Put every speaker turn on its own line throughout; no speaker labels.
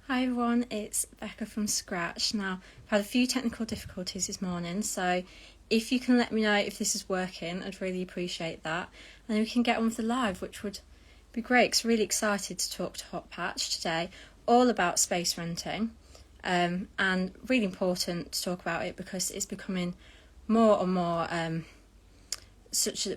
Hi everyone, it's Becca from Scratch. Now, I've had a few technical difficulties this morning, so if you can let me know if this is working, I'd really appreciate that. And then we can get on with the live, which would be great, because I'm really excited to talk to HotPatch today, all about space renting, and really important to talk about it because it's becoming more and more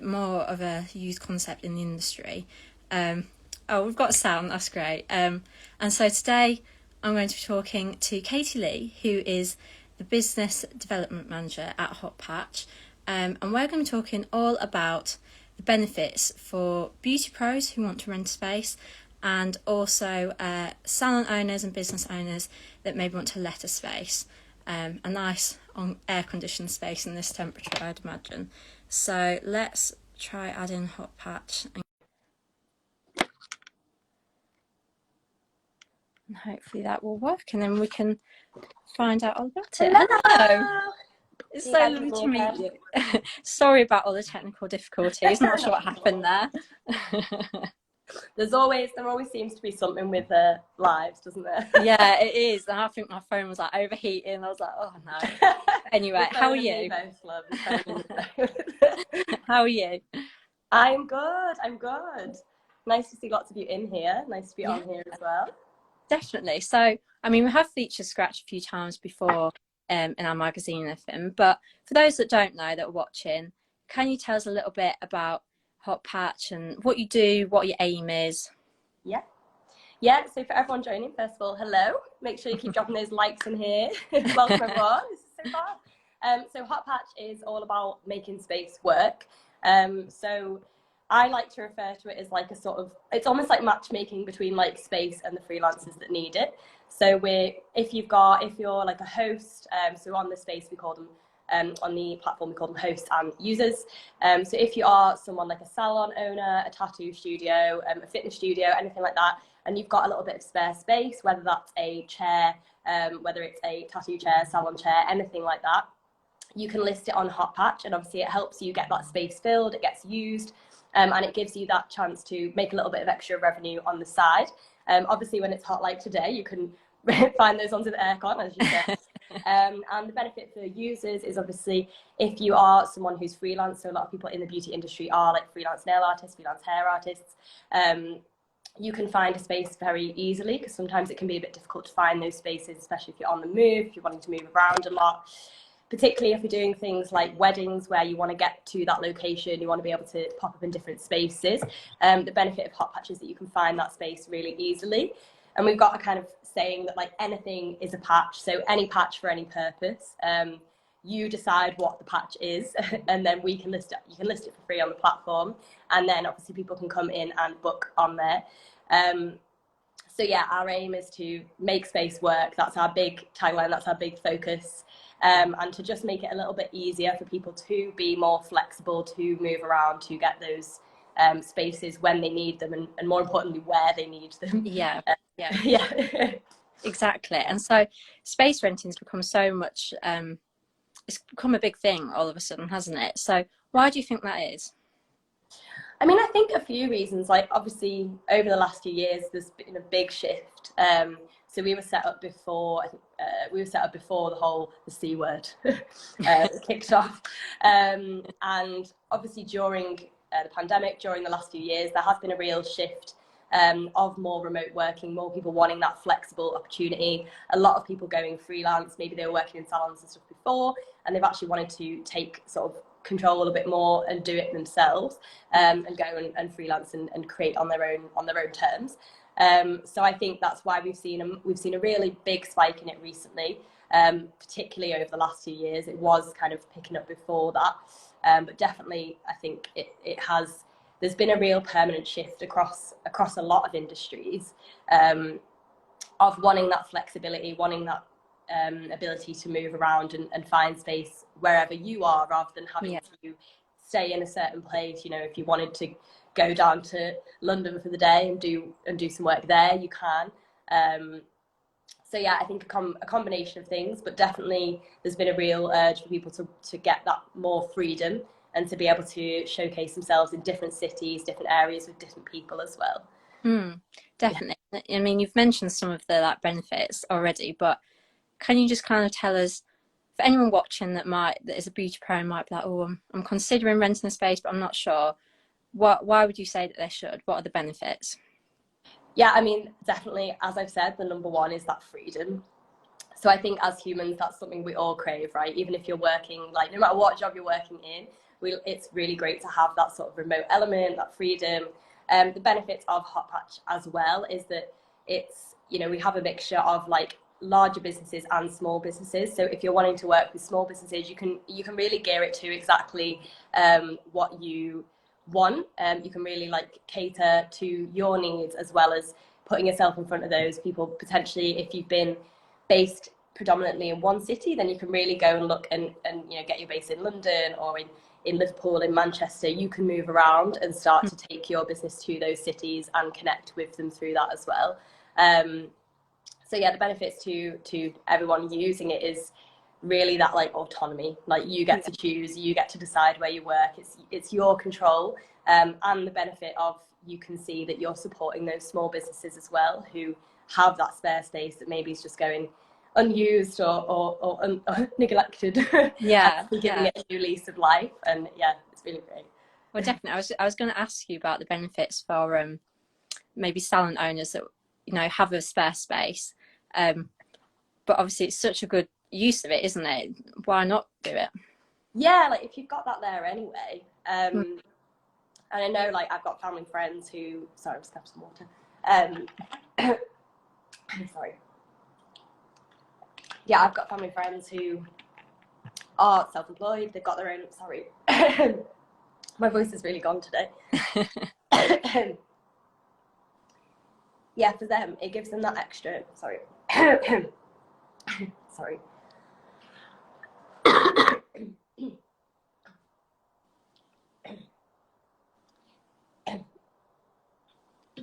more of a used concept in the industry. Oh, we've got sound, that's great. And so today I'm going to be talking to Katie Lee, who is the Business Development Manager at HotPatch. And we're going to be talking all about the benefits for beauty pros who want to rent space and also salon owners and business owners that maybe want to let a space. A nice air-conditioned space in this temperature, I'd imagine. So let's try adding HotPatch and hopefully that will work, and then we can find out all about it. Hello! It's so lovely to meet you. Sorry about all the technical difficulties. Not sure what happened there.
There always seems to be something with lives, doesn't there?
Yeah, it is. And I think my phone was like overheating. I was like, oh no. Anyway, how are you? How are you?
I'm good. Nice to see lots of you in here. Nice to be on here as well.
Definitely. So, I mean, we have featured Scratch a few times before in our magazine and everything, but for those that don't know, that are watching, can you tell us a little bit about HotPatch and what you do, what your aim is?
Yeah, so for everyone joining, first of all, hello. Make sure you keep dropping those likes in here. Welcome everyone, this is so fun. So HotPatch is all about making space work. So I like to refer to it as like it's almost like matchmaking between like space and the freelancers that need it. So if you're like a host, so on the space we call them, on the platform we call them hosts and users. So if you are someone like a salon owner, a tattoo studio, a fitness studio, anything like that, and you've got a little bit of spare space, whether that's a chair, whether it's a tattoo chair, salon chair, anything like that, you can list it on HotPatch, and obviously it helps you get that space filled, it gets used, and it gives you that chance to make a little bit of extra revenue on the side. Obviously when it's hot like today, you can find those ones with aircon, as you said. And the benefit for users is obviously if you are someone who's freelance, so a lot of people in the beauty industry are like freelance nail artists, freelance hair artists, you can find a space very easily, because sometimes it can be a bit difficult to find those spaces, especially if you're on the move, if you're wanting to move around a lot, particularly if you're doing things like weddings where you want to get to that location, you want to be able to pop up in different spaces. The benefit of HotPatch is that you can find that space really easily. And we've got a kind of saying that like anything is a patch, so any patch for any purpose. You decide what the patch is, and then we can list it. You can list it for free on the platform, and then obviously people can come in and book on there. So yeah, our aim is to make space work. That's our big tagline. That's our big focus, and to just make it a little bit easier for people to be more flexible, to move around, to get those spaces when they need them, and more importantly, where they need them.
Yeah. Exactly.
Yeah.
And so space renting has become so much, it's become a big thing all of a sudden, hasn't it? So why do you think that is?
I mean, I think a few reasons. Like obviously over the last few years there's been a big shift. So we were set up before, the C word kicked off, and obviously during the pandemic, during the last few years, there has been a real shift of more remote working, more people wanting that flexible opportunity. A lot of people going freelance. Maybe they were working in salons and stuff before, and they've actually wanted to take sort of control a bit more and do it themselves, and go and freelance and create on their own terms. So I think that's why we've seen a really big spike in it recently, particularly over the last 2 years. It was kind of picking up before that, but definitely I think it has. There's been a real permanent shift across a lot of industries, of wanting that flexibility, wanting that ability to move around and find space wherever you are, rather than having to stay in a certain place. You know, if you wanted to go down to London for the day and do some work there, you can. So yeah, I think a combination of things, but definitely there's been a real urge for people to get that more freedom and to be able to showcase themselves in different cities, different areas with different people as well.
Definitely. I mean, you've mentioned some of the like benefits already, but can you just kind of tell us, for anyone watching that is a beauty pro and might be like, oh, I'm considering renting a space, but I'm not sure. Why would you say that they should? What are the benefits?
Yeah, I mean, definitely, as I've said, the number one is that freedom. So I think as humans, that's something we all crave, right? Even if you're working, like no matter what job you're working in, it's really great to have that sort of remote element, that freedom. The benefits of HotPatch as well is that it's, you know, we have a mixture of like larger businesses and small businesses. So if you're wanting to work with small businesses, you can really gear it to exactly what you want. You can really like cater to your needs, as well as putting yourself in front of those people. Potentially, if you've been based predominantly in one city, then you can really go and look and you know, get your base in London or in Liverpool, in Manchester. You can move around and start to take your business to those cities and connect with them through that as well. So yeah, the benefits to everyone using it is really that like autonomy. Like you get to choose, you get to decide where you work. It's your control, and the benefit of, you can see that you're supporting those small businesses as well, who have that spare space that maybe is just going unused or neglected.
Yeah,
And giving
yeah.
it a new lease of life. And yeah, it's really great.
Well, definitely. I was going to ask you about the benefits for maybe salon owners that have a spare space, but obviously it's such a good use of it, isn't it? Why not do it?
Yeah, like if you've got that there anyway.
Mm.
And I know, like, I've got family friends who, sorry, I'm just gonna have some water. Sorry. Yeah, I've got family friends who are self-employed. They've got their own, sorry. My voice is really gone today. Yeah, for them, it gives them that extra, sorry. Sorry.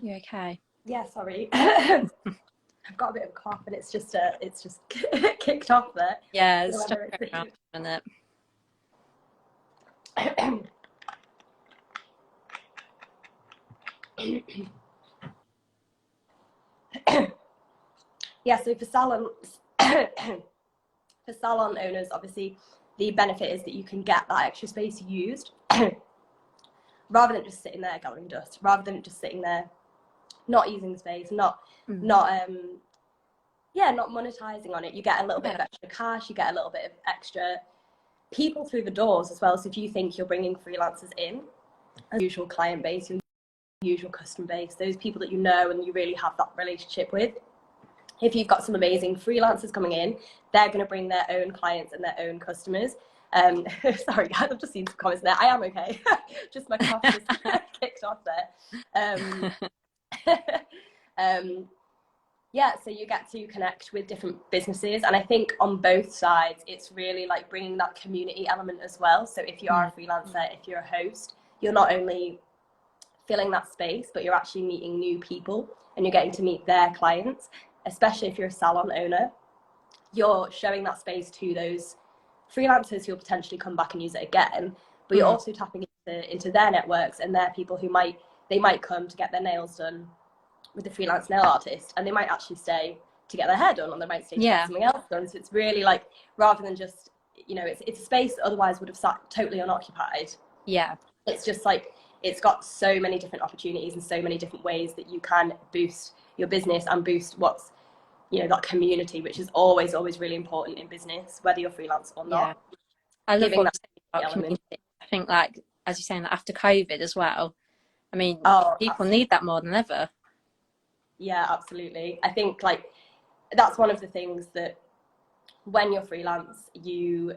You okay?
Yeah, sorry. I've got a bit of a cough and it's just kicked off there.
Yeah, it's stuff going around, isn't it?
Yeah, so for salon owners, obviously the benefit is that you can get that extra space used rather than just sitting there gathering dust, rather than just sitting there not using the space, not monetizing on it. You get a little bit of extra cash, you get a little bit of extra people through the doors as well. So if you think you're bringing freelancers in, as usual client base, your usual customer base, those people that you know and you really have that relationship with, if you've got some amazing freelancers coming in, they're going to bring their own clients and their own customers. Sorry guys, I've just seen some comments there. I am okay. Just my cough just kicked off there. Yeah, so you get to connect with different businesses, and I think on both sides it's really like bringing that community element as well. So if you are a freelancer, if you're a host, you're not only filling that space, but you're actually meeting new people and you're getting to meet their clients. Especially if you're a salon owner, you're showing that space to those freelancers who'll potentially come back and use it again, but you're also tapping into their networks and their people who might come to get their nails done with the freelance nail artist, and they might actually stay to get their hair done, or they might stay to get something else done. So it's really like, rather than just, it's a space that otherwise would have sat totally unoccupied.
Yeah,
it's just like, it's got so many different opportunities and so many different ways that you can boost your business and boost what's, that community, which is always really important in business, whether you're freelance or not.
I love what you say about community. I think, like, as you're saying, that after COVID as well, I mean, people need that more than ever.
Yeah, absolutely. I think like that's one of the things that when you're freelance, you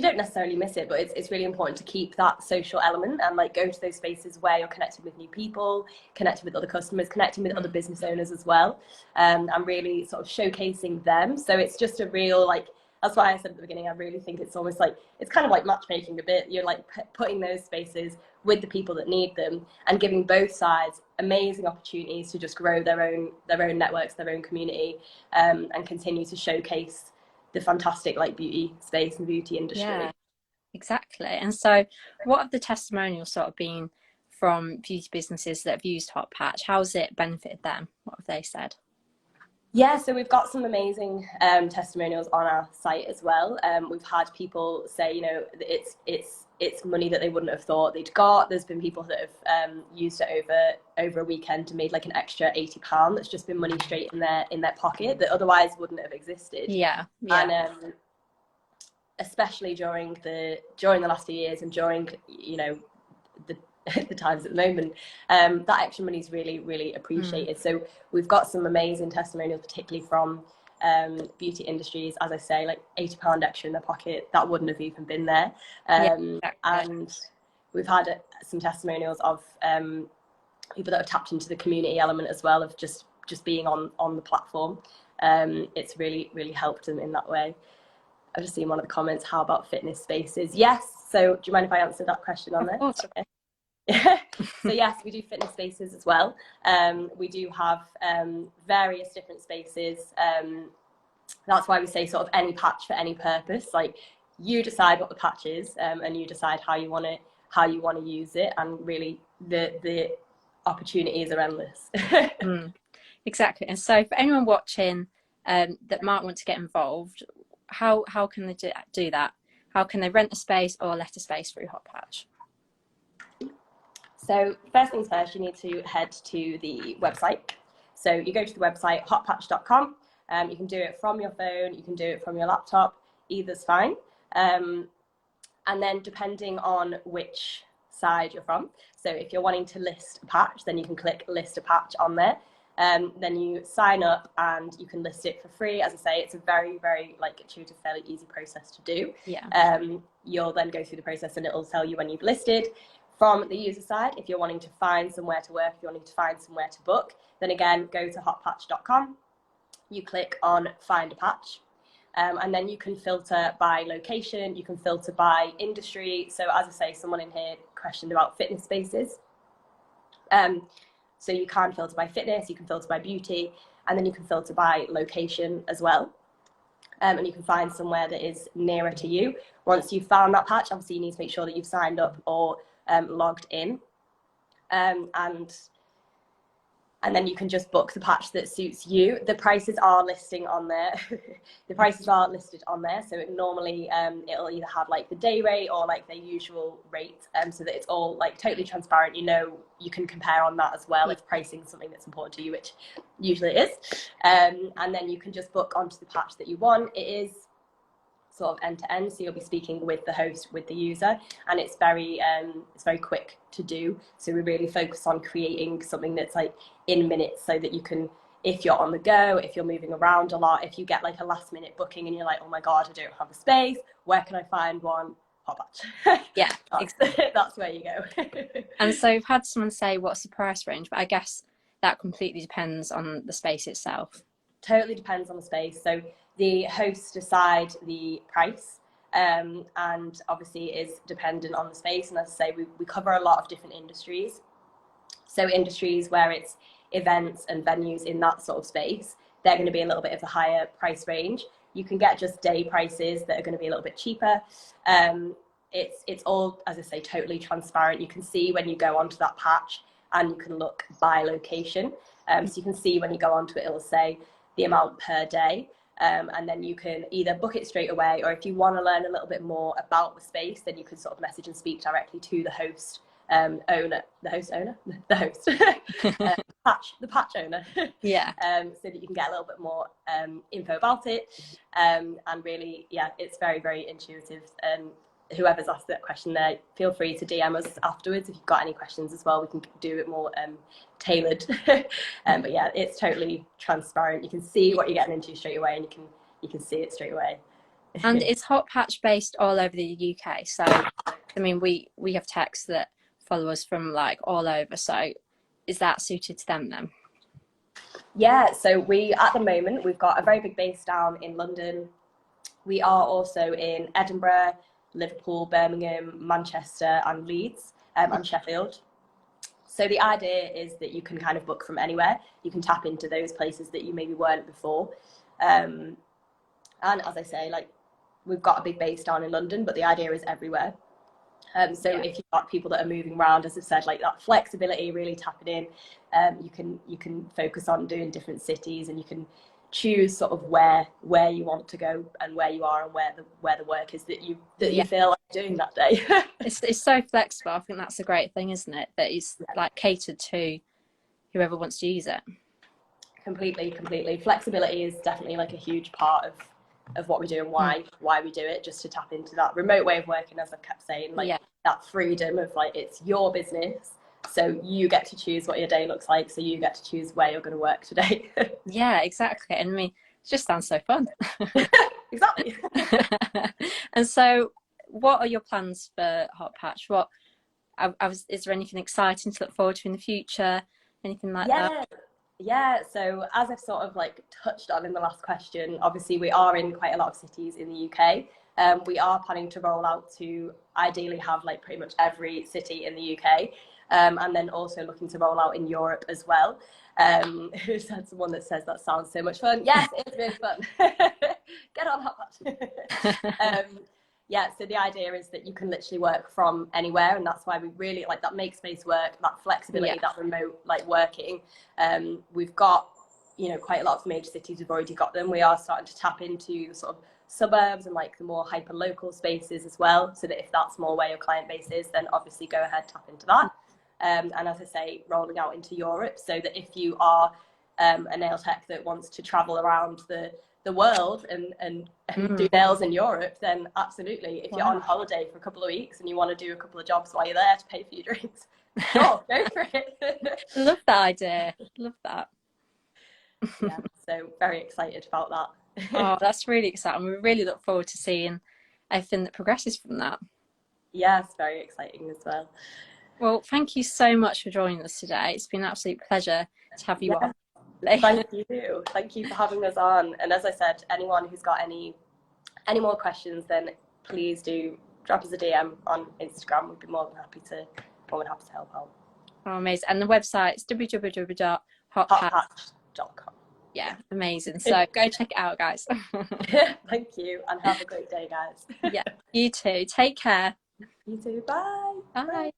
don't necessarily miss it, but it's really important to keep that social element and like go to those spaces where you're connecting with new people, connecting with other customers, connecting with other business owners as well, and really sort of showcasing them. So it's just a real, like, that's why I said at the beginning, I really think it's almost like, it's kind of like matchmaking a bit. You're like putting those spaces with the people that need them and giving both sides amazing opportunities to just grow their own networks, their own community, and continue to showcase the fantastic like beauty space and beauty industry.
Yeah, exactly. And so what have the testimonials sort of been from beauty businesses that have used HotPatch. How's it benefited them? What have they said?
Yeah, so we've got some amazing testimonials on our site as well. We've had people say, you know, it's money that they wouldn't have thought they'd got. There's been people that have used it over a weekend and made like an extra £80 that's just been money straight in their pocket that otherwise wouldn't have existed.
Yeah.
And especially during the last few years and during, you know, the times at the moment, that extra money is really, really appreciated. So we've got some amazing testimonials, particularly from beauty industries, as I say, like £80 extra in their pocket, that wouldn't have even been there.
Exactly.
And we've had some testimonials of people that have tapped into the community element as well, of just being on the platform. It's really, really helped them in that way. I've just seen one of the comments, how about fitness spaces? Yes. So do you mind if I answer that question on there?
Of course.
Okay. So yes, we do fitness spaces as well. We do have various different spaces. That's why we say sort of any patch for any purpose. Like, you decide what the patch is, and you decide how you want to use it, and really the opportunities are endless.
Exactly. And so for anyone watching that might want to get involved, how can they do that? How can they rent a space or let a space through HotPatch?
So first things first, you need to head to the website. So you go to the website, hotpatch.com. You can do it from your phone, you can do it from your laptop, either's fine. And then depending on which side you're from, so if you're wanting to list a patch, then you can click list a patch on there. Then you sign up and you can list it for free. As I say, it's a very, very like intuitive, fairly easy process to do.
Yeah.
You'll then go through the process and it'll tell you when you've listed. From the user side, if you're wanting to find somewhere to work, if you're wanting to find somewhere to book, then again, go to hotpatch.com. You click on find a patch. And then you can filter by location, you can filter by industry. So as I say, someone in here questioned about fitness spaces. So you can filter by fitness, you can filter by beauty, and then you can filter by location as well. And you can find somewhere that is nearer to you. Once you've found that patch, obviously you need to make sure that you've signed up or logged in. And then you can just book the patch that suits you. The prices are listing on there. The prices are listed on there. So it normally, it'll either have like the day rate or like their usual rate, so that it's all like totally transparent. You know, you can compare on that as well if pricing is something that's important to you, which usually it is. And then you can just book onto the patch that you want. It is sort of end to end, so you'll be speaking with the host, with the user, and it's very quick to do. So we really focus on creating something that's like in minutes, so that you can, if you're on the go, if you're moving around a lot, if you get like a last minute booking and you're like, oh my god, I don't have a space, where can I find one? HotPatch.
Yeah,
that's where you go.
And so I've had someone say, what's the price range? But I guess that completely depends on the space itself.
Totally depends on the space. So the hosts decide the price, and obviously is dependent on the space. And as I say, we cover a lot of different industries. So industries where it's events and venues in that sort of space, they're going to be a little bit of a higher price range. You can get just day prices that are going to be a little bit cheaper. It's all, as I say, totally transparent. You can see when you go onto that patch, and you can look by location. So you can see when you go onto it, it'll say the amount per day. And then you can either book it straight away, or if you want to learn a little bit more about the space, then you can sort of message and speak directly to the host owner, the host, the patch owner.
Yeah.
So that you can get a little bit more info about it. And really, yeah, it's very, very intuitive. Whoever's asked that question there, feel free to DM us afterwards if you've got any questions as well. We can do it more tailored. But yeah, it's totally transparent. You can see what you're getting into straight away, and you can see it straight away.
And it's HotPatch based all over the UK. So, I mean, we have techs that follow us from like all over. So, is that suited to them then?
Yeah. So at the moment, we've got a very big base down in London. We are also in Edinburgh, Liverpool, Birmingham, Manchester, and Leeds, and Sheffield. So the idea is that you can kind of book from anywhere. You can tap into those places that you maybe weren't before. And as I say, like, we've got a big base down in London, but the idea is everywhere. So if you've got people that are moving around, as I've said, like that flexibility, really tapping in, you can focus on doing different cities, and you can choose sort of where you want to go and where you are and where the work is that you feel like doing that day.
It's so flexible. I think that's a great thing, isn't it? That it's like catered to whoever wants to use it.
Completely. Flexibility is definitely like a huge part of what we do and why we do it, just to tap into that remote way of working, as I've kept saying, like that freedom of like, it's your business, so you get to choose what your day looks like, so you get to choose where you're going to work today.
Yeah, exactly. And I mean, it just sounds so fun.
Exactly.
And so what are your plans for HotPatch? Is there anything exciting to look forward to in the future? Anything like that?
Yeah, so as I've sort of like touched on in the last question, obviously we are in quite a lot of cities in the UK. We are planning to roll out to ideally have like pretty much every city in the UK, and then also looking to roll out in Europe as well. Who's had someone that says that sounds so much fun? Yes, it's really fun. Get on HotPatch. Yeah, so the idea is that you can literally work from anywhere, and that's why we really like that make space work, that flexibility, that remote like working. We've got, you know, quite a lot of major cities, we've already got them. We are starting to tap into the sort of suburbs and like the more hyper local spaces as well, so that if that's more where your client base is, then obviously go ahead, tap into that. And as I say, rolling out into Europe, so that if you are a nail tech that wants to travel around the world and do nails in Europe, then absolutely. If you're on holiday for a couple of weeks and you want to do a couple of jobs while you're there to pay for your drinks, sure, go for it.
Love that idea. Love that.
Yeah, so very excited about that.
Oh, that's really exciting. We really look forward to seeing everything that progresses from that.
Yes, very exciting as well.
Well, thank you so much for joining us today. It's been an absolute pleasure to have you on.
Thank you for having us on. And as I said, anyone who's got any more questions, then please do drop us a DM on Instagram. We'd be more than happy to help out.
Oh, amazing. And the website's
www.hotpatch.com.
Yeah, amazing. So go check it out, guys.
Thank you, and have a great day, guys.
Yeah, you too. Take care.
You too. Bye.
Bye.